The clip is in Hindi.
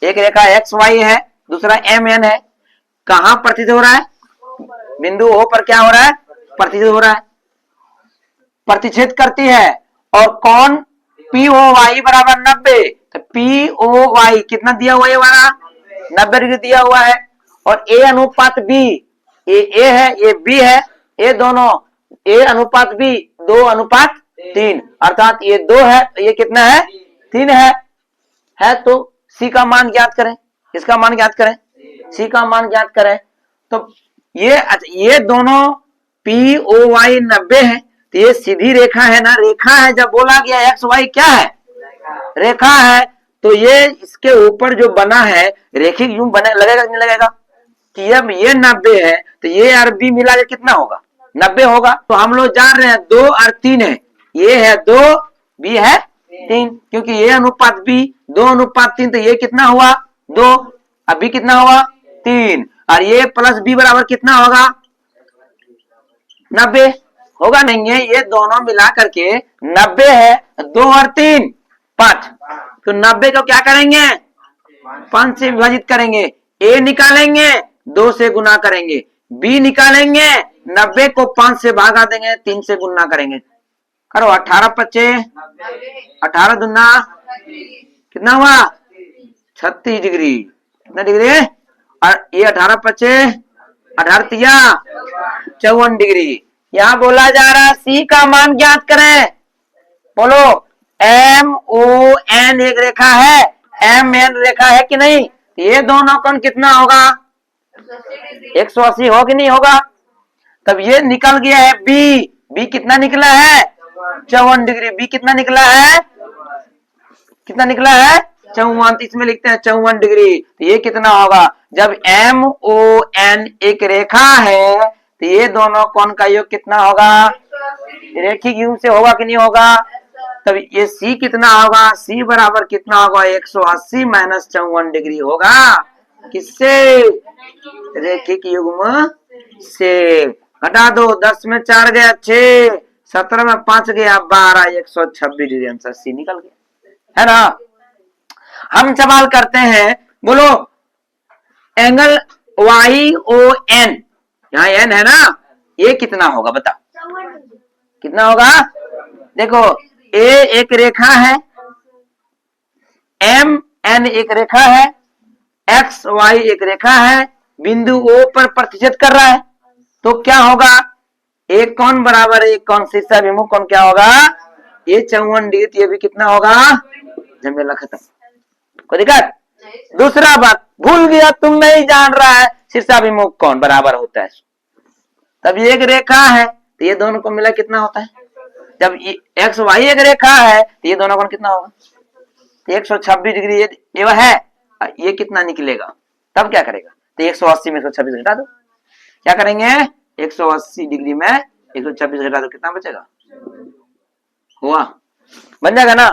एक रेखा एक्स वाई है, दूसरा एम एन है। कहां प्रतिच्छेद हो रहा है? बिंदु ओ पर क्या हो रहा है? प्रतिच्छेद हो रहा है, प्रतिच्छेद करती है। और कौन? पी ओ वाई बराबर 90। तो पी ओ वाई कितना दिया हुआ है हमारा? 90 डिग्री दिया हुआ है। और ए अनुपात बी, ए है, ये बी है, ये दोनों ए अनुपात बी 2:3, अर्थात ये 2 है तो ये कितना है? 3 है। तो सी का मान ज्ञात करें, इसका मान ज्ञात करें, सी का मान ज्ञात करें। तो ये दोनों पी ओ वाई 90 है, तो ये सीधी रेखा है ना, रेखा है। जब बोला गया एक्स वाई क्या है? रेखा है। तो ये इसके ऊपर जो बना है रेखिक यूं बने लगेगा नहीं लगेगा? कि अब ये 90 है तो ये और बी मिला के कितना होगा? 90 होगा। तो हम लोग जान रहे हैं 2 और 3 है, ये है 2, बी है 3, क्योंकि ये अनुपात बी 2:3, तो ये कितना हुआ? 2, अभी कितना हुआ? 3, और ये प्लस बी बराबर कितना होगा? 90 होगा नहीं है? ये दोनों मिला करके 90 है, 2 और 3 5। तो 90 को क्या करेंगे? 5 से विभाजित करेंगे। ए निकालेंगे, 2 से गुना करेंगे। बी निकालेंगे, 90 को 5 से भागा देंगे, 3 से गुना करेंगे। करो 18 25, 18 दूना कितना हुआ? 36 डिग्री। कितना डिग्री? और ये 18 25, 18 तिया 54 डिग्री। यहां बोला जा रहा है सी का मान ज्ञात करें। बोलो, एम ओ एन एक रेखा है, एम एन रेखा है कि नहीं? ये दोनों कोण कितना होगा? 180 हो कि नहीं होगा? तब ये निकल गया है बी, बी कितना निकला है? 54 डिग्री। बी कितना निकला है? कितना निकला है? 54। इसमें लिखते हैं 54 डिग्री। तो ये कितना होगा? जब एम ओ एन एक रेखा है तो ये दोनों कोण का योग कितना होगा? रेखिक योग से होगा कि नहीं होगा? तब ये सी कितना होगा? सी बराबर कितना होगा? 180 माइनस 54 डिग्री होगा। किससे? रेखिक युग्म से। घटा दो, 10 में 4 गया 6, 17 में 5 गया 12, 126 डिग्री आंसर सी निकल गया, है ना। हम सवाल करते हैं, बोलो एंगल वाई ओ एन, यहाँ एन है ना, ये कितना होगा? बता कितना होगा? देखो, ए एक रेखा है, एम एन एक रेखा है, एक्स वाई एक रेखा है, बिंदु ओ पर प्रतिच्छेद कर रहा है। तो क्या होगा? एक कोण बराबर एक कोण शीर्षाभिमुख कोण क्या होगा? ये 54 डिग्री। ये भी कितना होगा? झमेला खत्म, कोई दिक्कत? दूसरा बात, भूल गया तुम नहीं जान रहा है शीर्षाभिमुख कोण बराबर होता है। तब ये एक रेखा है तो ये दोनों को मिला कितना होता है? जब एक्स वाई एक रेखा है तो ये दोनों कोण कितना होगा? 126 डिग्री ये है, ये कितना निकलेगा? तब क्या करेगा? तो 180 में 126 घटा दो। क्या करेंगे? 180 डिग्री में 126 घटा दो, कितना बचेगा? हुआ, बन जाएगा ना।